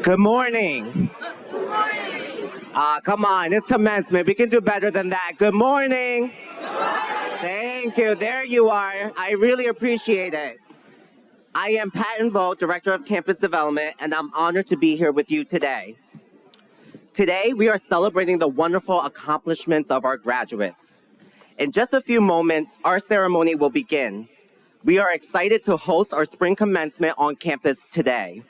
Good morning. Come on, it's commencement. We can do better than that. Good morning. Thank you. There you are. I really appreciate it. I am Patton Vogt, Director of Campus Development, and I'm honored to be here with you today. Today, we are celebrating the wonderful accomplishments of our graduates. In just a few moments, our ceremony will begin. We are excited to host our spring commencement on campus today.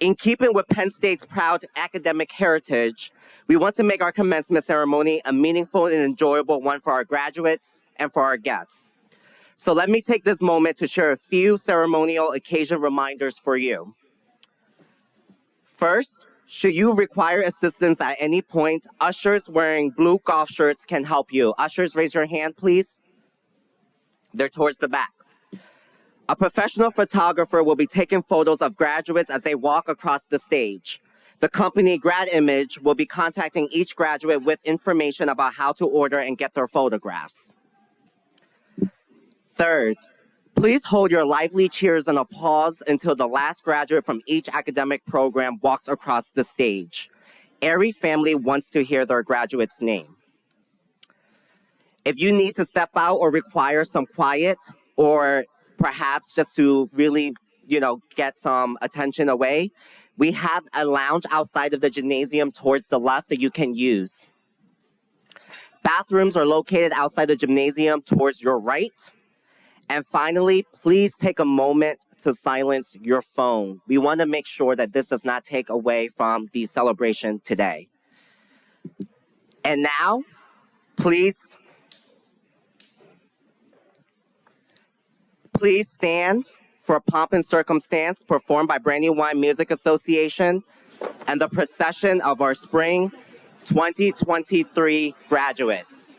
In keeping with Penn State's proud academic heritage, we want to make our commencement ceremony a meaningful and enjoyable one for our graduates and for our guests. So let me take this moment to share a few ceremonial occasion reminders for you. First, should you require assistance at any point, ushers wearing blue golf shirts can help you. Ushers, raise your hand, please. They're towards the back. A professional photographer will be taking photos of graduates as they walk across the stage. The company Grad Image will be contacting each graduate with information about how to order and get their photographs. Third, please hold your lively cheers and applause until the last graduate from each academic program walks across the stage. Every family wants to hear their graduate's name. If you need to step out or require some quiet, or perhaps just to really, get some attention away, we have a lounge outside of the gymnasium towards the left that you can use. Bathrooms are located outside the gymnasium towards your right. And finally, please take a moment to silence your phone. We want to make sure that this does not take away from the celebration today. And now, please please stand for Pomp and Circumstance performed by Brandywine Music Association and the procession of our spring 2023 graduates.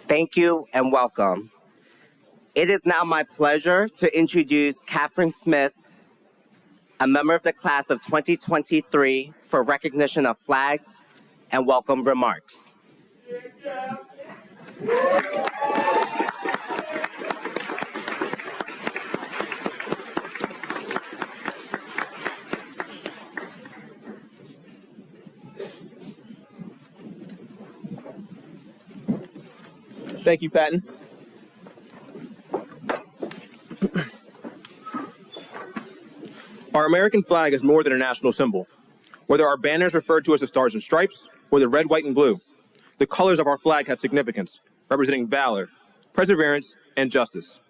Thank you and welcome. It is now my pleasure to introduce Catherine Smith, a member of the class of 2023, for recognition of flags and welcome remarks. Thank you, Patton. Our American flag is more than a national symbol. Whether our banners referred to as the Stars and Stripes or the red, white, and blue, the colors of our flag have significance, representing valor, perseverance, and justice.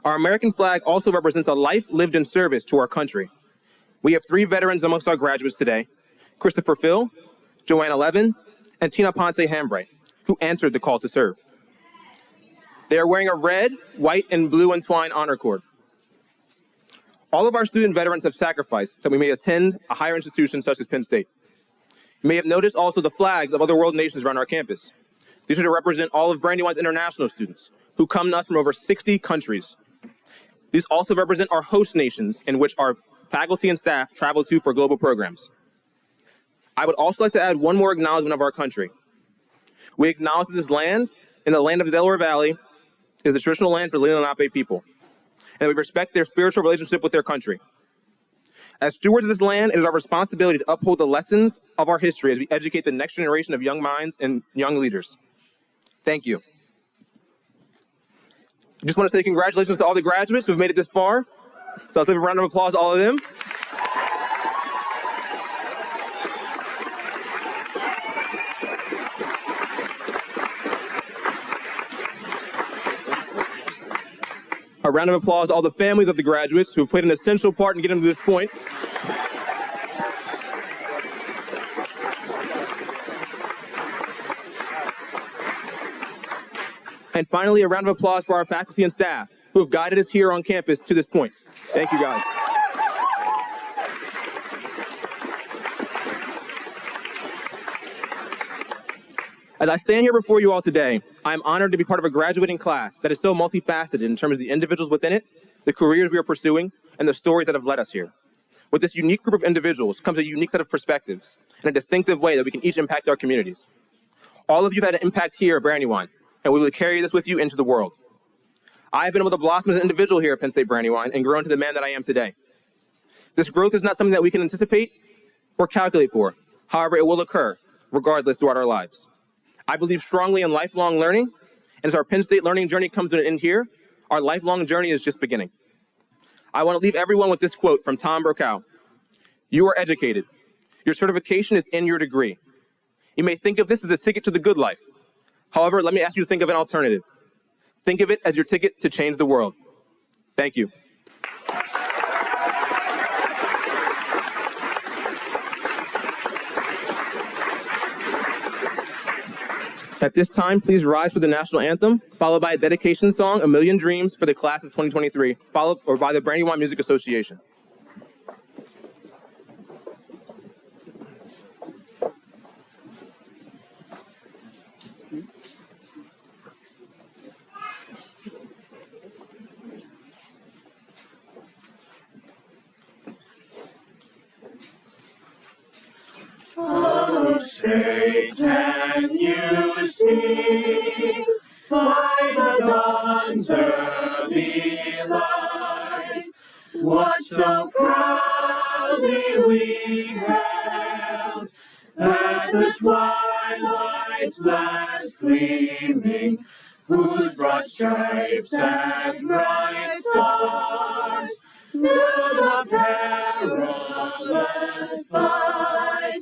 Our American flag also represents a life lived in service to our country. We have 3 veterans amongst our graduates today: Christopher Phil, Joanna Levin, and Tina Ponce Hambright, who answered the call to serve. They are wearing a red, white, and blue entwined honor cord. All of our student veterans have sacrificed so we may attend a higher institution such as Penn State. You may have noticed also the flags of other world nations around our campus. These are to represent all of Brandywine's international students who come to us from over 60 countries. These also represent our host nations in which our faculty and staff travel to for global programs. I would also like to add one more acknowledgement of our country. We acknowledge that this land, in the land of the Delaware Valley, is the traditional land for the Lenape people, and we respect their spiritual relationship with their country. As stewards of this land, it is our responsibility to uphold the lessons of our history as we educate the next generation of young minds and young leaders. Thank you. I just want to say congratulations to all the graduates who have made it this far. So let's give a round of applause to all of them. A round of applause to all the families of the graduates who have played an essential part in getting them to this point. And finally, a round of applause for our faculty and staff who have guided us here on campus to this point. Thank you, guys. As I stand here before you all today, I am honored to be part of a graduating class that is so multifaceted in terms of the individuals within it, the careers we are pursuing, and the stories that have led us here. With this unique group of individuals comes a unique set of perspectives and a distinctive way that we can each impact our communities. All of you have had an impact here at Brandywine, and we will carry this with you into the world. I have been able to blossom as an individual here at Penn State Brandywine and grow into the man that I am today. This growth is not something that we can anticipate or calculate for. However, it will occur regardless throughout our lives. I believe strongly in lifelong learning, and as our Penn State learning journey comes to an end here, our lifelong journey is just beginning. I want to leave everyone with this quote from Tom Brokaw. You are educated. Your certification is in your degree. You may think of this as a ticket to the good life. However, let me ask you to think of an alternative. Think of it as your ticket to change the world. Thank you. At this time, please rise for the national anthem, followed by a dedication song, A Million Dreams, for the class of 2023, followed by the Brandywine Music Association. Oh, Say, can you see by the dawn's early light what so proudly we hailed at the twilight's last gleaming, whose broad stripes and bright stars through the perilous fight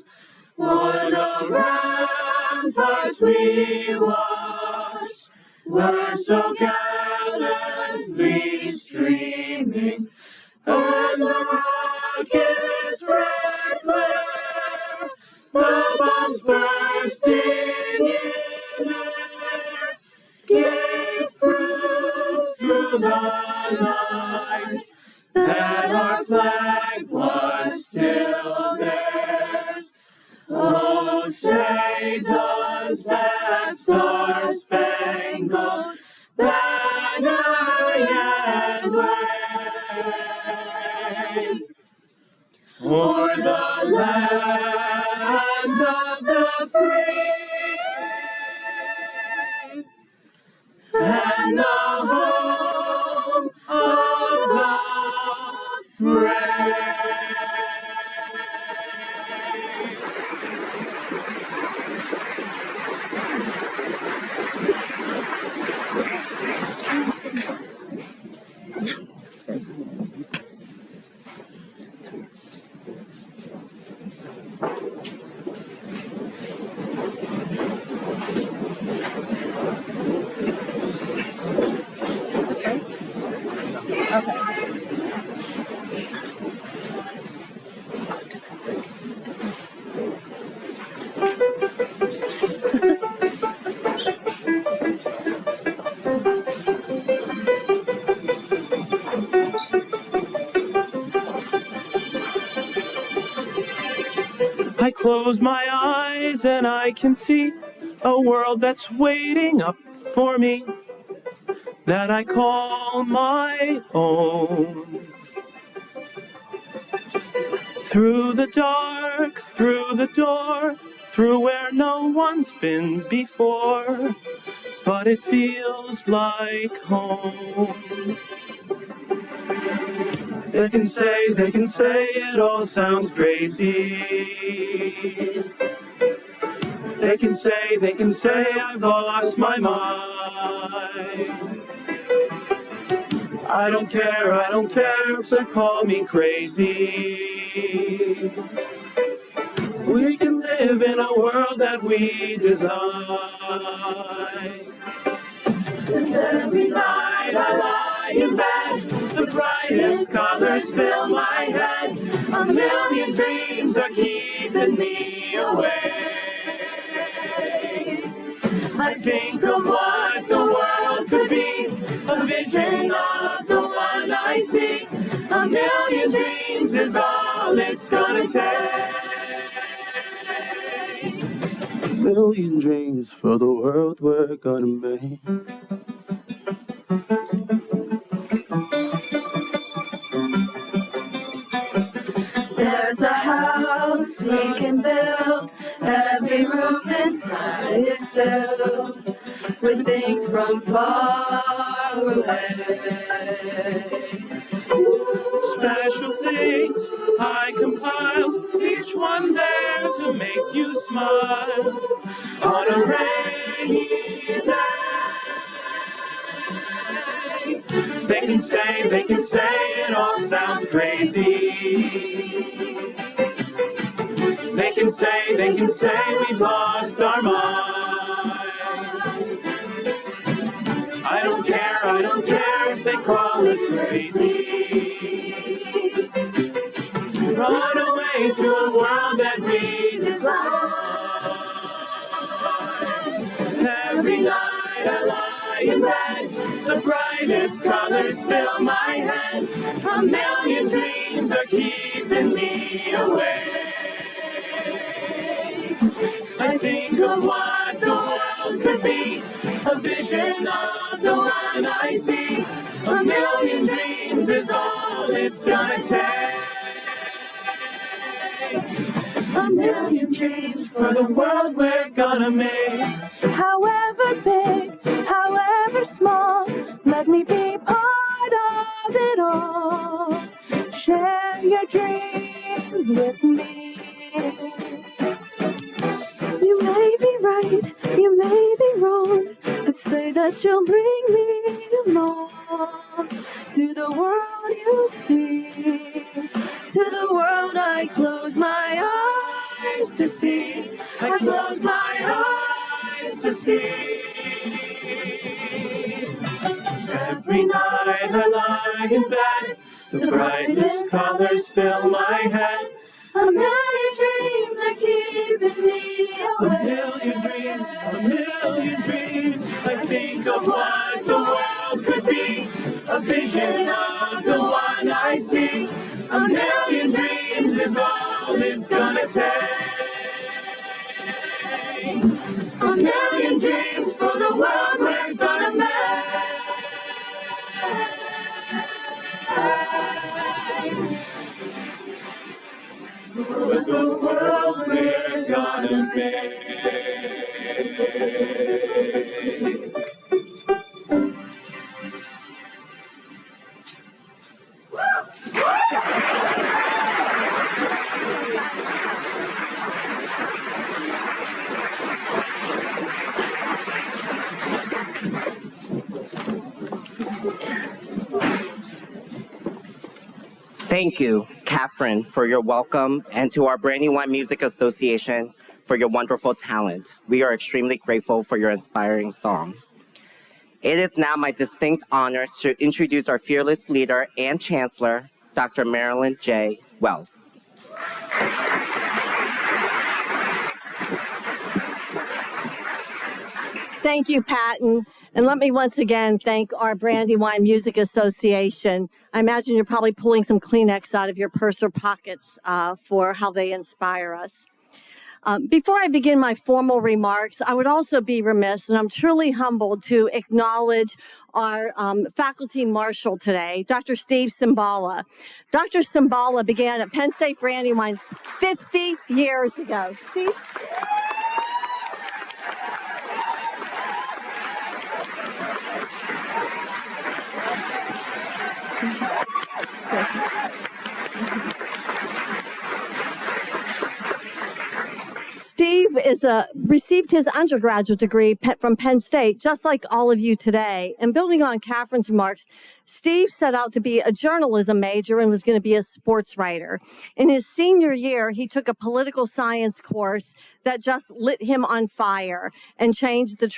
o'er the ramparts we watched were so gallantly streaming, and the rocket's red glare, the bombs bursting in air, gave proof through the night that our flag was still there. Oh, say does that star-spangled banner yet wave o'er the land of the free and the home of the brave? I close my eyes and I can see a world that's waiting up for me, that I call my own. Through the dark, through the door, through where no one's been before, but it feels like home. They can say it all sounds crazy. They can say I've lost my mind. I don't care if they call me crazy. We can live in a world that we design. 'Cause every night I lie in bed, the brightest colors fill my head. A million dreams are keeping me awake. I think of what the world could be, a vision of the one I see. A million dreams is all it's gonna take. A million dreams for the world we're gonna make. There's a house we can build, every room inside is filled with things from far away. Special things I compiled, each one there to make you smile on a rainy day. They can say it all sounds crazy. They can say we've lost our minds. I don't care if they call us crazy. Run away to a world that we design. Every night I lie in bed, the brightest colors fill my head. A million dreams are keeping me awake. I think of what the world could be, a vision of the one I see. A million dreams is all it's gonna take. A million dreams for the world we're gonna make. However big, however small, let me be part of it all. Share your dreams with me. You may be right, you may be wrong, but say that you'll bring me along to the world you see, to the world I close my eyes to see. I close my eyes to see. Every night I lie in bed, the brightest colors fill my head. A million dreams are keeping me A awake. million dreams. I think of what the world could be. A vision of the one I see. A million dreams is all it's gonna take. A million dreams for the world we're gonna make. For the world we're gonna make. Thank you, Catherine, for your welcome, and to our Brandywine Music Association for your wonderful talent. We are extremely grateful for your inspiring song. It is now my distinct honor to introduce our fearless leader and chancellor, Dr. Marilyn J. Wells. Thank you, Patton. And let me once again thank our Brandywine Music Association. I imagine you're probably pulling some Kleenex out of your purse or pockets for how they inspire us. Before I begin my formal remarks, I would also be remiss, and I'm truly humbled to acknowledge our faculty marshal today, Dr. Steve Cimbala. Dr. Cimbala began at Penn State Brandywine 50 years ago. Steve? Steve received his undergraduate degree from Penn State, just like all of you today. And building on Catherine's remarks, Steve set out to be a journalism major and was going to be a sports writer. In his senior year, he took a political science course that just lit him on fire and changed the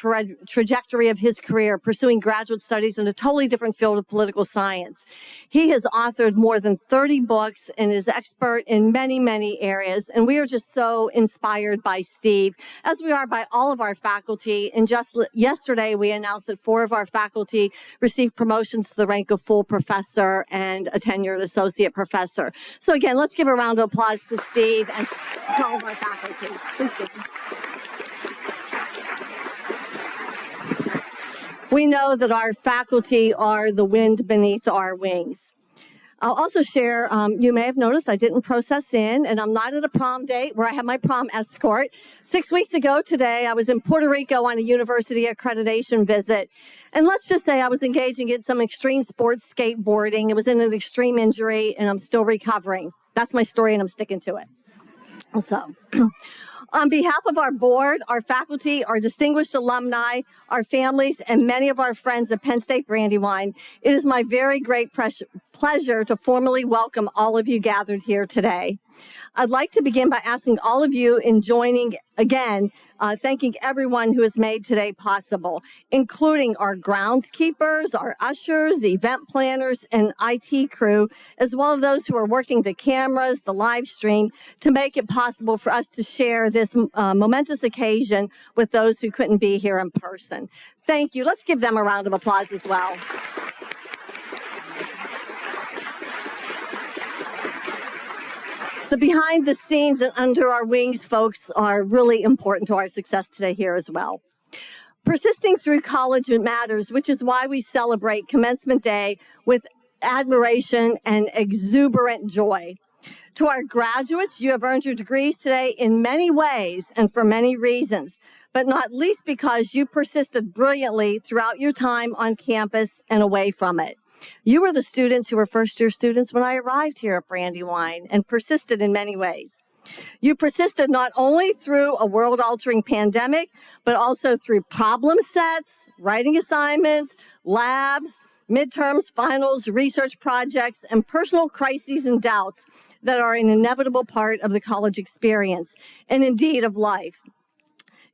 trajectory of his career, pursuing graduate studies in a totally different field of political science. He has authored more than 30 books and is expert in many, many areas. And we are just so inspired by Steve, as we are by all of our faculty. And just yesterday, we announced that 4 of our faculty received promotions to the rank of full professor and a tenured associate professor. So again, let's give a round of applause to Steve and to all of our faculty. Please, Steve. We know that our faculty are the wind beneath our wings. I'll also share, you may have noticed I didn't process in, and I'm not at a prom date where I have my prom escort. 6 weeks ago today, I was in Puerto Rico on a university accreditation visit. And let's just say I was engaging in some extreme sports skateboarding. It was in an extreme injury, and I'm still recovering. That's my story, and I'm sticking to it. So, on behalf of our board, our faculty, our distinguished alumni, our families, and many of our friends at Penn State Brandywine, it is my very great pleasure to formally welcome all of you gathered here today. I'd like to begin by asking all of you in joining again, thanking everyone who has made today possible, including our groundskeepers, our ushers, the event planners, and IT crew, as well as those who are working the cameras, the live stream, to make it possible for us to share this momentous occasion with those who couldn't be here in person. Thank you. Let's give them a round of applause as well. The behind the scenes and under our wings folks are really important to our success today here as well. Persisting through college matters, which is why we celebrate Commencement Day with admiration and exuberant joy. To our graduates, you have earned your degrees today in many ways and for many reasons, but not least because you persisted brilliantly throughout your time on campus and away from it. You were the students who were first-year students when I arrived here at Brandywine and persisted in many ways. You persisted not only through a world-altering pandemic, but also through problem sets, writing assignments, labs, midterms, finals, research projects, and personal crises and doubts that are an inevitable part of the college experience, and indeed of life.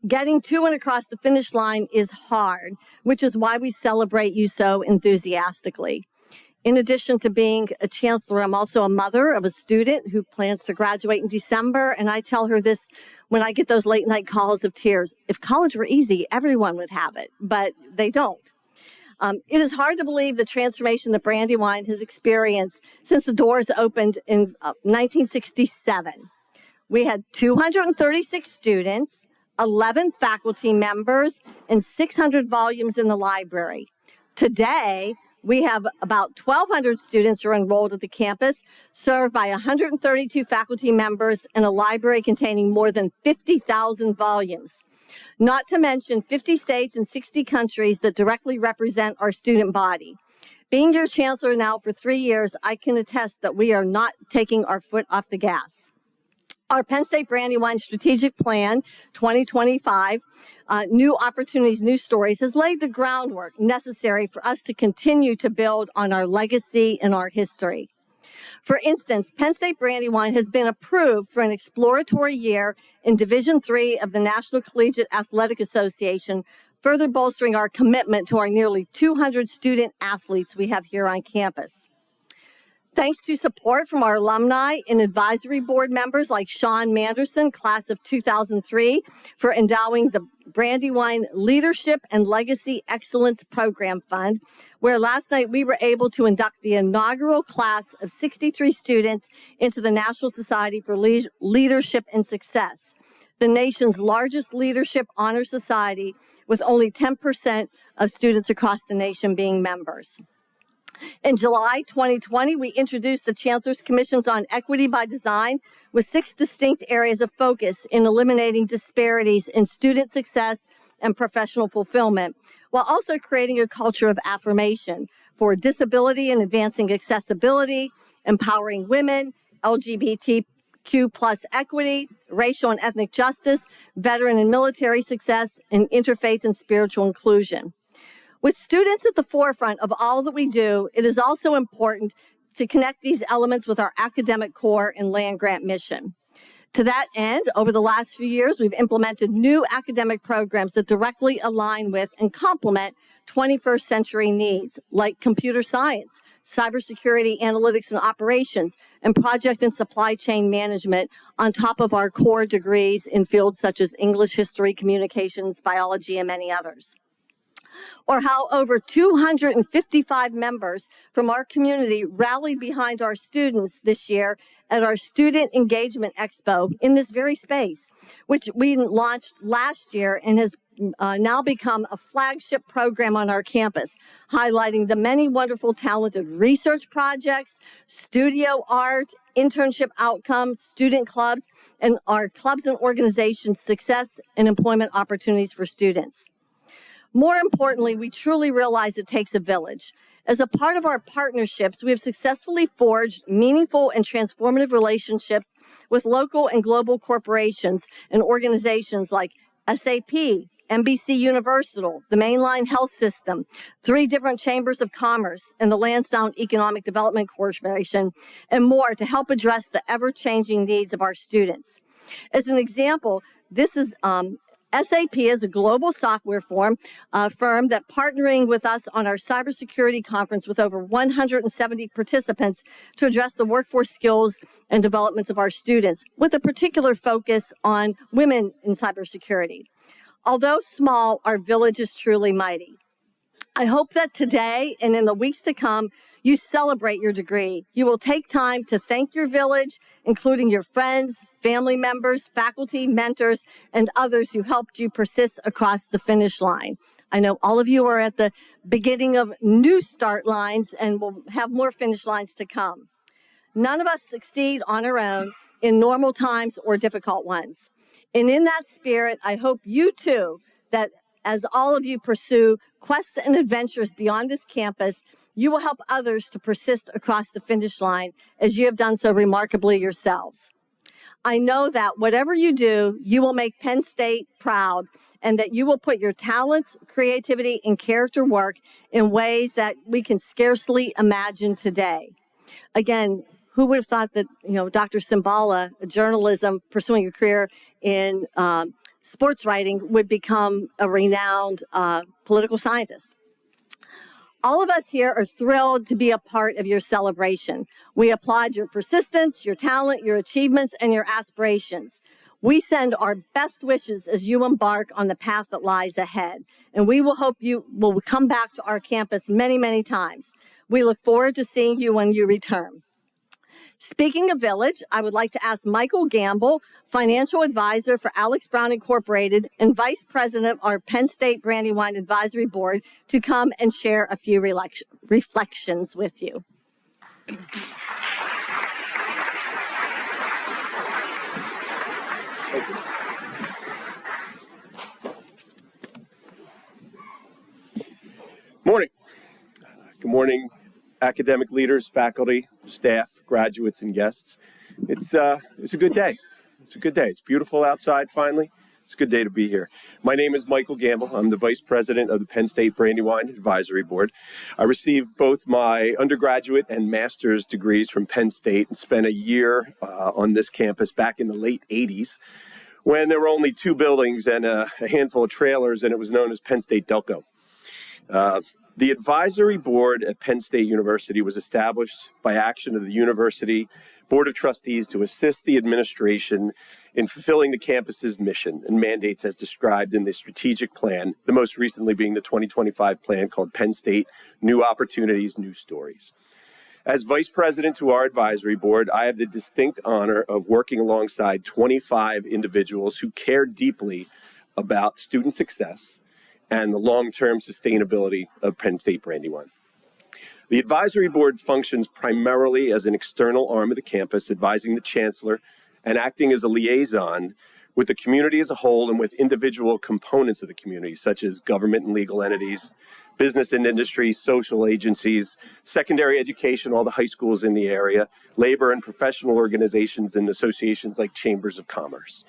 Getting to and across the finish line is hard, which is why we celebrate you so enthusiastically. In addition to being a chancellor, I'm also a mother of a student who plans to graduate in December, and I tell her this when I get those late night calls of tears. If college were easy, everyone would have it, but they don't. It is hard to believe the transformation that Brandywine has experienced since the doors opened in 1967. We had 236 students, 11 faculty members, and 600 volumes in the library. Today, we have about 1,200 students who are enrolled at the campus, served by 132 faculty members, and a library containing more than 50,000 volumes. Not to mention 50 states and 60 countries that directly represent our student body. Being your chancellor now for 3 years, I can attest that we are not taking our foot off the gas. Our Penn State Brandywine Strategic Plan 2025, New Opportunities, New Stories, has laid the groundwork necessary for us to continue to build on our legacy and our history. For instance, Penn State Brandywine has been approved for an exploratory year in Division III of the National Collegiate Athletic Association, further bolstering our commitment to our nearly 200 student athletes we have here on campus. Thanks to support from our alumni and advisory board members like Sean Manderson, class of 2003, for endowing the Brandywine Leadership and Legacy Excellence Program Fund, where last night we were able to induct the inaugural class of 63 students into the National Society for Leadership and Success, the nation's largest leadership honor society, with only 10% of students across the nation being members. In July 2020, we introduced the Chancellor's Commissions on Equity by Design with 6 distinct areas of focus in eliminating disparities in student success and professional fulfillment, while also creating a culture of affirmation for disability and advancing accessibility, empowering women, LGBTQ plus equity, racial and ethnic justice, veteran and military success, and interfaith and spiritual inclusion. With students at the forefront of all that we do, it is also important to connect these elements with our academic core and land-grant mission. To that end, over the last few years, we've implemented new academic programs that directly align with and complement 21st century needs, like computer science, cybersecurity, analytics and operations, and project and supply chain management, on top of our core degrees in fields such as English, history, communications, biology, and many others. Or how over 255 members from our community rallied behind our students this year at our Student Engagement Expo in this very space, which we launched last year and has now become a flagship program on our campus, highlighting the many wonderful talented research projects, studio art, internship outcomes, student clubs, and our clubs and organizations' success and employment opportunities for students. More importantly, we truly realize it takes a village. As a part of our partnerships, we have successfully forged meaningful and transformative relationships with local and global corporations and organizations like SAP, NBC Universal, the Mainline Health System, 3 different chambers of commerce, and the Lansdowne Economic Development Corporation, and more to help address the ever-changing needs of our students. As an example, this is SAP is a global software firm that partnering with us on our cybersecurity conference with over 170 participants to address the workforce skills and developments of our students, with a particular focus on women in cybersecurity. Although small, our village is truly mighty. I hope that today and in the weeks to come, you celebrate your degree. You will take time to thank your village, including your friends, family members, faculty, mentors, and others who helped you persist across the finish line. I know all of you are at the beginning of new start lines and will have more finish lines to come. None of us succeed on our own in normal times or difficult ones. And in that spirit, I hope you too, that as all of you pursue quests and adventures beyond this campus, you will help others to persist across the finish line as you have done so remarkably yourselves. I know that whatever you do, you will make Penn State proud, and that you will put your talents, creativity, and character work in ways that we can scarcely imagine today. Again, who would have thought that, Dr. Simbala, journalism, pursuing a career in sports writing, would become a renowned political scientist? All of us here are thrilled to be a part of your celebration. We applaud your persistence, your talent, your achievements, and your aspirations. We send our best wishes as you embark on the path that lies ahead. And we will hope you will come back to our campus many, many times. We look forward to seeing you when you return. Speaking of Village, I would like to ask Michael Gamble, Financial Advisor for Alex Brown Incorporated and Vice President of our Penn State Brandywine Advisory Board, to come and share a few reflections with you. Morning. Good morning, academic leaders, faculty, staff, graduates, and guests. It's a good day. It's a good day. It's beautiful outside finally. It's a good day to be here. My name is Michael Gamble. I'm the Vice President of the Penn State Brandywine Advisory Board. I received both my undergraduate and master's degrees from Penn State and spent a year on this campus back in the late 80s when there were only 2 buildings and a handful of trailers, and it was known as Penn State Delco. The advisory board at Penn State University was established by action of the University Board of Trustees to assist the administration in fulfilling the campus's mission and mandates as described in the strategic plan, the most recently being the 2025 plan called Penn State New Opportunities, New Stories. As vice president to our advisory board, I have the distinct honor of working alongside 25 individuals who care deeply about student success and the long-term sustainability of Penn State Brandywine. The advisory board functions primarily as an external arm of the campus, advising the chancellor and acting as a liaison with the community as a whole and with individual components of the community, such as government and legal entities, business and industry, social agencies, secondary education, all the high schools in the area, labor and professional organizations and associations like chambers of commerce.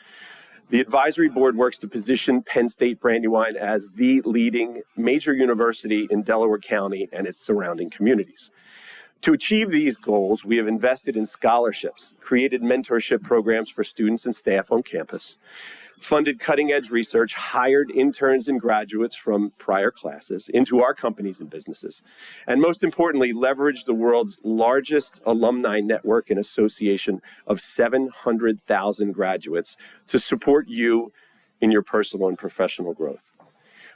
The advisory board works to position Penn State Brandywine as the leading major university in Delaware County and its surrounding communities. To achieve these goals, we have invested in scholarships, created mentorship programs for students and staff on campus, funded cutting-edge research, hired interns and graduates from prior classes into our companies and businesses, and most importantly, leveraged the world's largest alumni network and association of 700,000 graduates to support you in your personal and professional growth.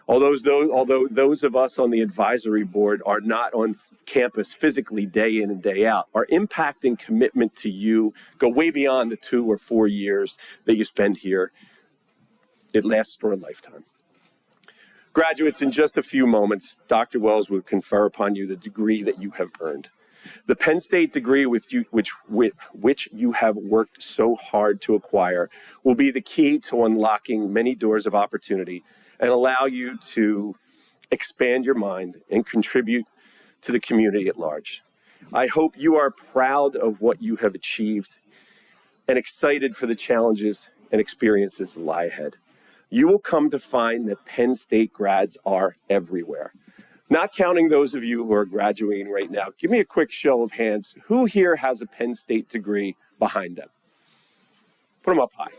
Although those of us on the advisory board are not on campus physically day in and day out, our impact and commitment to you go way beyond the 2 or 4 years that you spend here. It lasts for a lifetime. Graduates, in just a few moments, Dr. Wells will confer upon you the degree that you have earned. The Penn State degree which you have worked so hard to acquire will be the key to unlocking many doors of opportunity and allow you to expand your mind and contribute to the community at large. I hope you are proud of what you have achieved and excited for the challenges and experiences that lie ahead. You will come to find that Penn State grads are everywhere. Not counting those of you who are graduating right now, give me a quick show of hands. Who here has a Penn State degree behind them? Put them up high.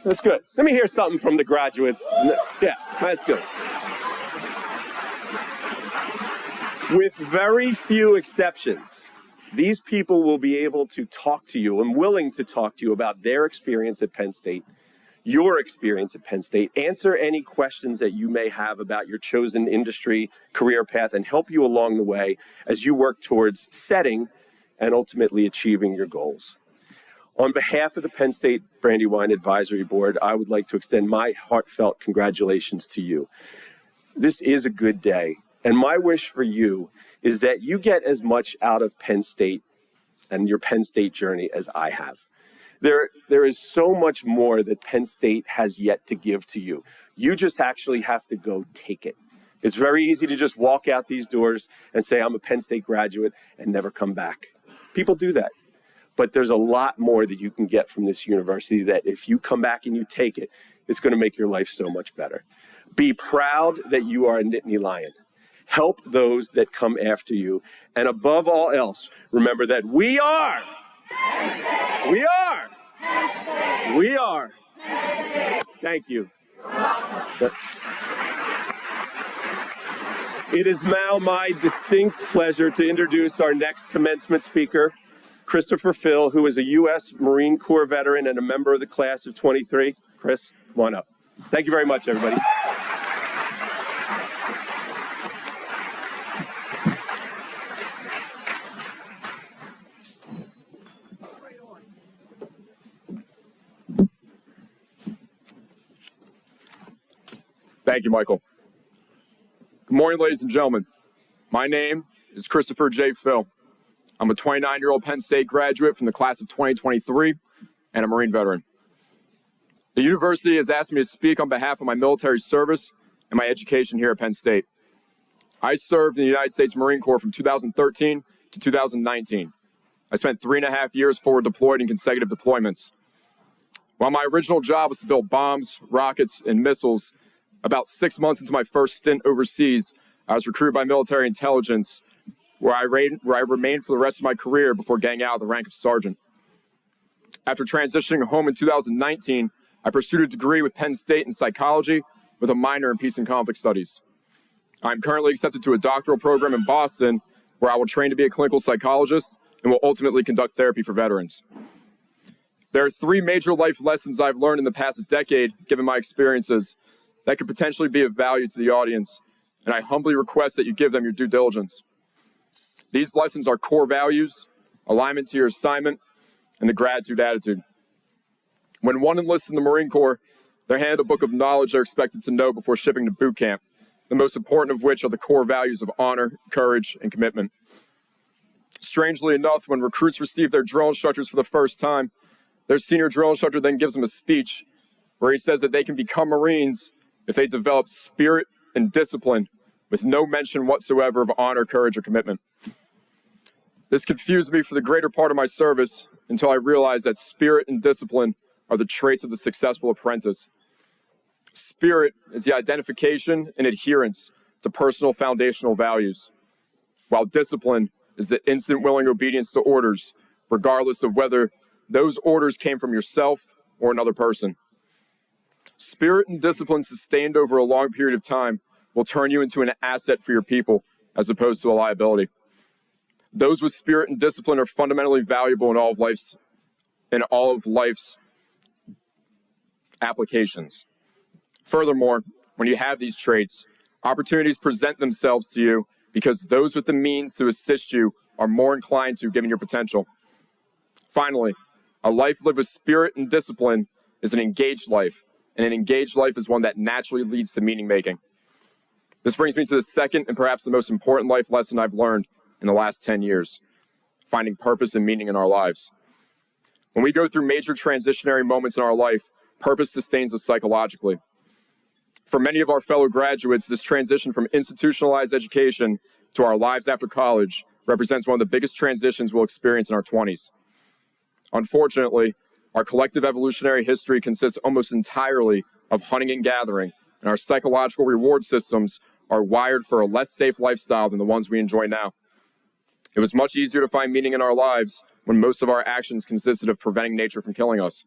That's good. Let me hear something from the graduates. Yeah, that's good. With very few exceptions, these people will be able to talk to you and willing to talk to you about their experience at Penn State, your experience at Penn State, answer any questions that you may have about your chosen industry, career path, and help you along the way as you work towards setting and ultimately achieving your goals. On behalf of the Penn State Brandywine Advisory Board, I would like to extend my heartfelt congratulations to you. This is a good day, and my wish for you is that you get as much out of Penn State and your Penn State journey as I have. There is so much more that Penn State has yet to give to you. You just actually have to go take it. It's very easy to just walk out these doors and say, I'm a Penn State graduate, and never come back. People do that. But there's a lot more that you can get from this university that if you come back and you take it, it's going to make your life so much better. Be proud that you are a Nittany Lion. Help those that come after you. And above all else, remember that we are. Thank you. It is now my distinct pleasure to introduce our next commencement speaker, Christopher Phil, who is a U.S. Marine Corps veteran and a member of the class of 23. Chris, come on up. Thank you very much, everybody. Thank you, Michael. Good morning, ladies and gentlemen. My name is Christopher J. Phil. I'm a 29-year-old Penn State graduate from the class of 2023 and a Marine veteran. The university has asked me to speak on behalf of my military service and my education here at Penn State. I served in the United States Marine Corps from 2013 to 2019. I spent 3.5 years forward deployed in consecutive deployments. While my original job was to build bombs, rockets, and missiles, about 6 months into my first stint overseas, I was recruited by military intelligence, where I remained for the rest of my career before getting out of the rank of sergeant. After transitioning home in 2019, I pursued a degree with Penn State in psychology with a minor in peace and conflict studies. I'm currently accepted to a doctoral program in Boston, where I will train to be a clinical psychologist and will ultimately conduct therapy for veterans. There are 3 major life lessons I've learned in the past decade, given my experiences, that could potentially be of value to the audience, and I humbly request that you give them your due diligence. These lessons are core values, alignment to your assignment, and the gratitude attitude. When one enlists in the Marine Corps, they're handed a book of knowledge they're expected to know before shipping to boot camp, the most important of which are the core values of honor, courage, and commitment. Strangely enough, when recruits receive their drill instructors for the first time, their senior drill instructor then gives them a speech where he says that they can become Marines if they develop spirit and discipline with no mention whatsoever of honor, courage, or commitment. This confused me for the greater part of my service until I realized that spirit and discipline are the traits of the successful apprentice. Spirit is the identification and adherence to personal foundational values, while discipline is the instant willing obedience to orders, regardless of whether those orders came from yourself or another person. Spirit and discipline sustained over a long period of time will turn you into an asset for your people as opposed to a liability. Those with spirit and discipline are fundamentally valuable in all of life's applications. Furthermore, when you have these traits, opportunities present themselves to you because those with the means to assist you are more inclined to, given your potential. Finally, a life lived with spirit and discipline is an engaged life, and an engaged life is one that naturally leads to meaning making. This brings me to the second and perhaps the most important life lesson I've learned in the last 10 years, finding purpose and meaning in our lives. When we go through major transitionary moments in our life, purpose sustains us psychologically. For many of our fellow graduates, this transition from institutionalized education to our lives after college represents one of the biggest transitions we'll experience in our 20s. Unfortunately, our collective evolutionary history consists almost entirely of hunting and gathering, and our psychological reward systems are wired for a less safe lifestyle than the ones we enjoy now. It was much easier to find meaning in our lives when most of our actions consisted of preventing nature from killing us.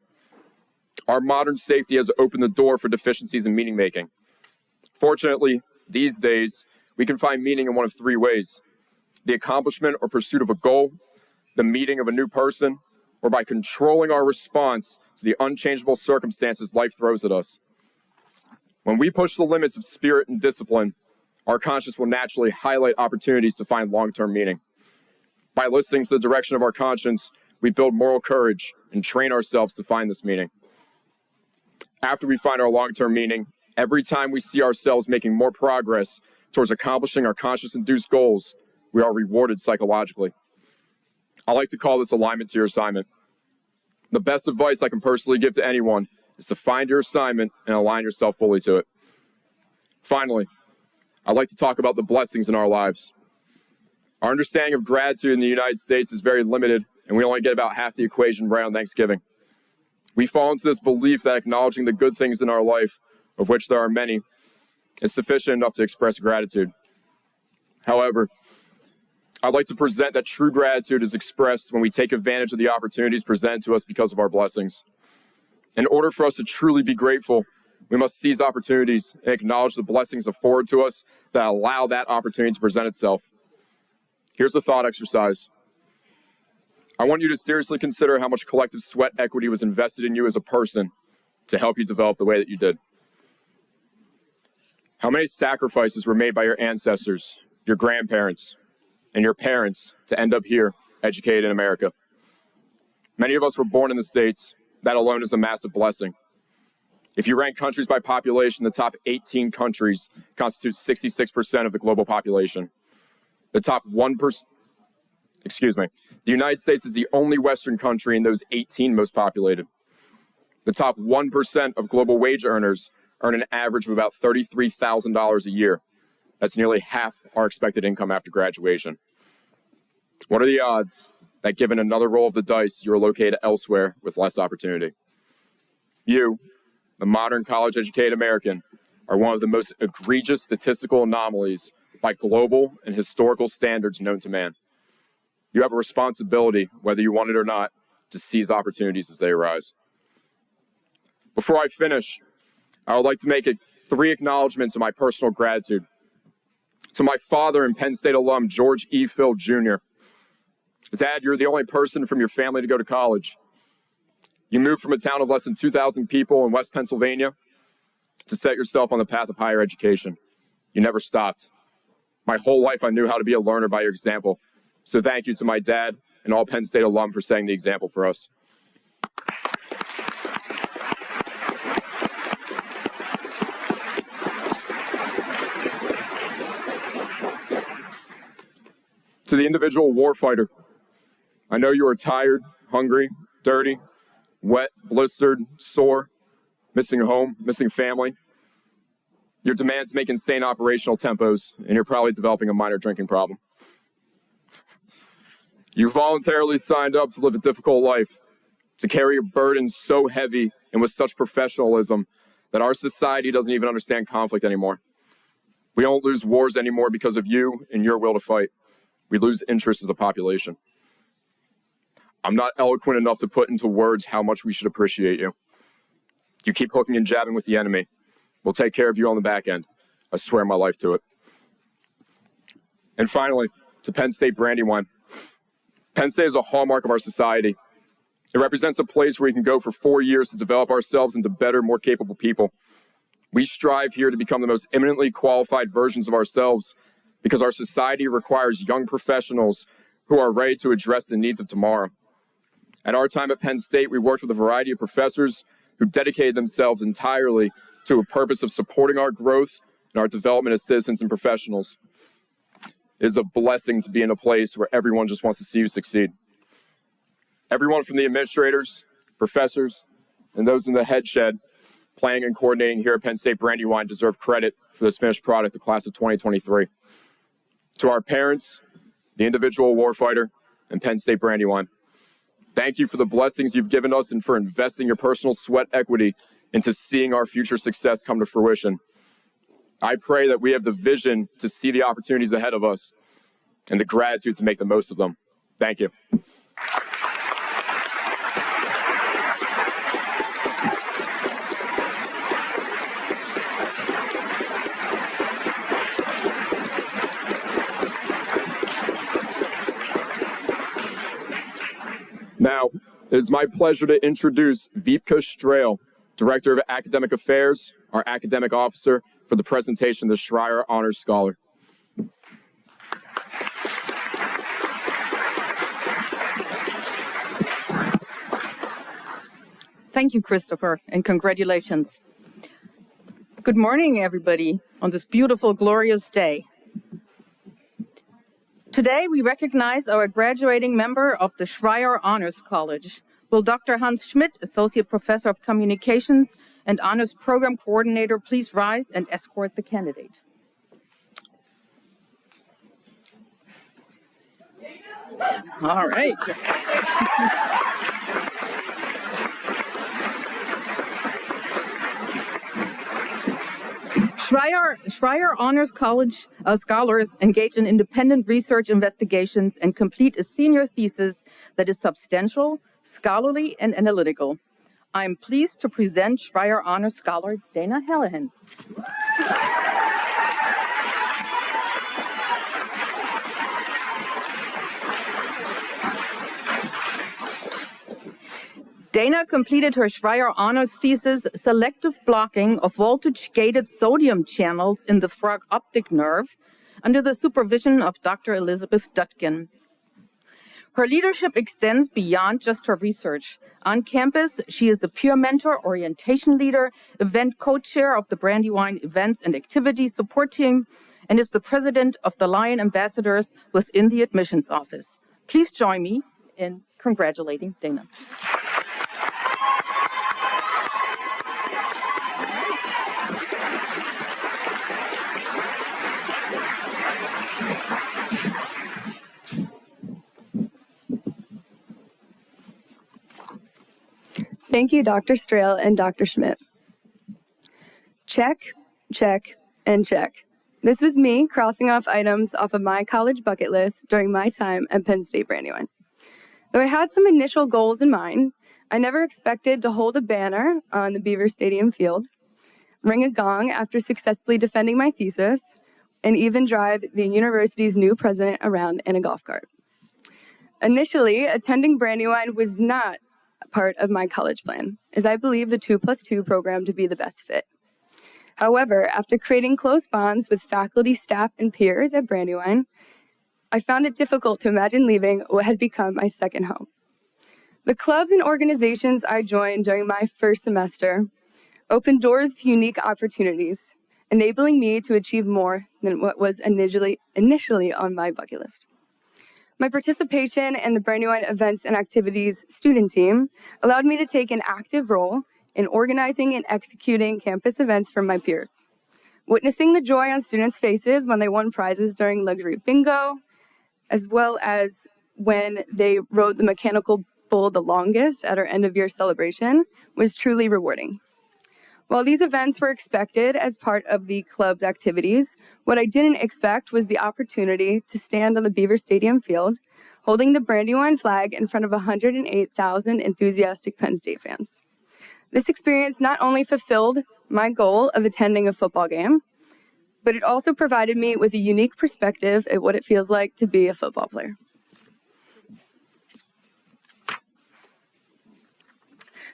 Our modern safety has opened the door for deficiencies in meaning making. Fortunately, these days, we can find meaning in one of 3 ways: the accomplishment or pursuit of a goal, the meeting of a new person, or by controlling our response to the unchangeable circumstances life throws at us. When we push the limits of spirit and discipline, our conscience will naturally highlight opportunities to find long-term meaning. By listening to the direction of our conscience, we build moral courage and train ourselves to find this meaning. After we find our long-term meaning, every time we see ourselves making more progress towards accomplishing our conscience-induced goals, we are rewarded psychologically. I like to call this alignment to your assignment. The best advice I can personally give to anyone is to find your assignment and align yourself fully to it. Finally, I'd like to talk about the blessings in our lives. Our understanding of gratitude in the United States is very limited, and we only get about half the equation right on Thanksgiving. We fall into this belief that acknowledging the good things in our life, of which there are many, is sufficient enough to express gratitude. However, I'd like to present that true gratitude is expressed when we take advantage of the opportunities presented to us because of our blessings. In order for us to truly be grateful, we must seize opportunities and acknowledge the blessings afforded to us that allow that opportunity to present itself. Here's a thought exercise. I want you to seriously consider how much collective sweat equity was invested in you as a person to help you develop the way that you did. How many sacrifices were made by your ancestors, your grandparents, and your parents to end up here, educated in America? Many of us were born in the States. That alone is a massive blessing. If you rank countries by population, the top 18 countries constitute 66% of the global population. The top 1%, the United States is the only Western country in those 18 most populated. The top 1% of global wage earners earn an average of about $33,000 a year. That's nearly half our expected income after graduation. What are the odds that given another roll of the dice, you are located elsewhere with less opportunity? You, the modern college-educated American, are one of the most egregious statistical anomalies by global and historical standards known to man. You have a responsibility, whether you want it or not, to seize opportunities as they arise. Before I finish, I would like to make 3 acknowledgments of my personal gratitude. To my father and Penn State alum, George E. Phil Jr. Dad, you're the only person from your family to go to college. You moved from a town of less than 2,000 people in West Pennsylvania to set yourself on the path of higher education. You never stopped. My whole life, I knew how to be a learner by your example. So thank you to my dad and all Penn State alum for setting the example for us. To the individual warfighter, I know you are tired, hungry, dirty, wet, blistered, sore, missing a home, missing family. Your demands make insane operational tempos, and you're probably developing a minor drinking problem. You voluntarily signed up to live a difficult life, to carry a burden so heavy and with such professionalism that our society doesn't even understand conflict anymore. We don't lose wars anymore because of you and your will to fight. We lose interest as a population. I'm not eloquent enough to put into words how much we should appreciate you. You keep hooking and jabbing with the enemy. We'll take care of you on the back end. I swear my life to it. And finally, to Penn State Brandywine. Penn State is a hallmark of our society. It represents a place where we can go for 4 years to develop ourselves into better, more capable people. We strive here to become the most eminently qualified versions of ourselves because our society requires young professionals who are ready to address the needs of tomorrow. At our time at Penn State, we worked with a variety of professors who dedicated themselves entirely to a purpose of supporting our growth and our development as citizens and professionals. It is a blessing to be in a place where everyone just wants to see you succeed. Everyone from the administrators, professors, and those in the head shed planning and coordinating here at Penn State Brandywine deserve credit for this finished product, the class of 2023. To our parents, the individual warfighter, and Penn State Brandywine, thank you for the blessings you've given us and for investing your personal sweat equity into seeing our future success come to fruition. I pray that we have the vision to see the opportunities ahead of us and the gratitude to make the most of them. Thank you. Now, it is my pleasure to introduce Vipka Strail, Director of Academic Affairs, our academic officer, for the presentation of the Schreier Honors Scholar. Thank you, Christopher, and congratulations. Good morning, everybody, on this beautiful, glorious day. Today, we recognize our graduating member of the Schreier Honors College. Will Dr. Hans Schmidt, Associate Professor of Communications and Honors Program Coordinator, please rise and escort the candidate? All right. Schreier Honors College scholars engage in independent research investigations and complete a senior thesis that is substantial, scholarly, and analytical. I am pleased to present Schreier Honors Scholar Dana Hallahan. Dana completed her Schreier Honors thesis, Selective Blocking of Voltage-Gated Sodium Channels in the Frog Optic Nerve, under the supervision of Dr. Elizabeth Dutkin. Her leadership extends beyond just her research. On campus, she is a peer mentor, orientation leader, event co-chair of the Brandywine Events and Activities Support Team, and is the president of the Lion Ambassadors within the admissions office. Please join me in congratulating Dana. Thank you, Dr. Strail and Dr. Schmidt. Check, check, and check. This was me crossing off items off of my college bucket list during my time at Penn State Brandywine. Though I had some initial goals in mind, I never expected to hold a banner on the Beaver Stadium field, ring a gong after successfully defending my thesis, and even drive the university's new president around in a golf cart. Initially, attending Brandywine was not part of my college plan, as I believe the 2+2 program to be the best fit. However, after creating close bonds with faculty, staff, and peers at Brandywine, I found it difficult to imagine leaving what had become my second home. The clubs and organizations I joined during my first semester opened doors to unique opportunities, enabling me to achieve more than what was initially on my bucket list. My participation in the Brandywine Events and Activities student team allowed me to take an active role in organizing and executing campus events for my peers. Witnessing the joy on students' faces when they won prizes during luxury bingo, as well as when they rode the mechanical bull the longest at our end-of-year celebration, was truly rewarding. While these events were expected as part of the club's activities, what I didn't expect was the opportunity to stand on the Beaver Stadium field, holding the Brandywine flag in front of 108,000 enthusiastic Penn State fans. This experience not only fulfilled my goal of attending a football game, but it also provided me with a unique perspective at what it feels like to be a football player.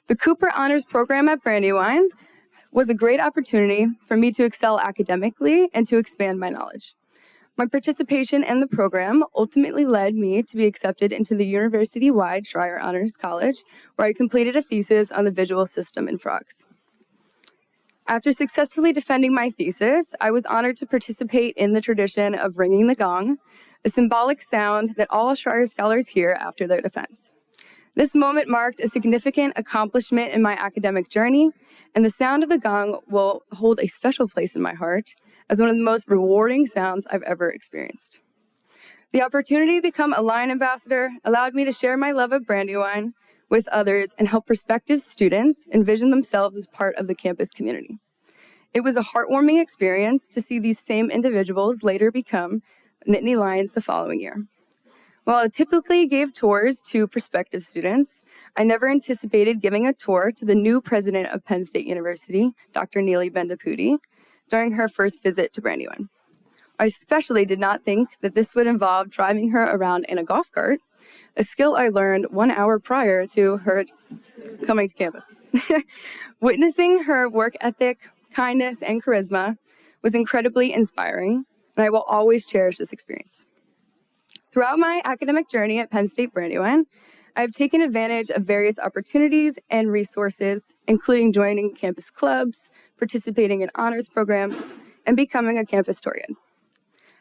The Cooper Honors Program at Brandywine was a great opportunity for me to excel academically and to expand my knowledge. My participation in the program ultimately led me to be accepted into the university-wide Schreier Honors College, where I completed a thesis on the visual system in frogs. After successfully defending my thesis, I was honored to participate in the tradition of ringing the gong, a symbolic sound that all Schreier scholars hear after their defense. This moment marked a significant accomplishment in my academic journey, and the sound of the gong will hold a special place in my heart as one of the most rewarding sounds I've ever experienced. The opportunity to become a Lion Ambassador allowed me to share my love of Brandywine with others and help prospective students envision themselves as part of the campus community. It was a heartwarming experience to see these same individuals later become Nittany Lions the following year. While I typically gave tours to prospective students, I never anticipated giving a tour to the new president of Penn State University, Dr. Neeli Bendapudi, during her first visit to Brandywine. I especially did not think that this would involve driving her around in a golf cart, a skill I learned 1 hour prior to her coming to campus. Witnessing her work ethic, kindness, and charisma was incredibly inspiring, and I will always cherish this experience. Throughout my academic journey at Penn State Brandywine, I've taken advantage of various opportunities and resources, including joining campus clubs, participating in honors programs, and becoming a campus historian.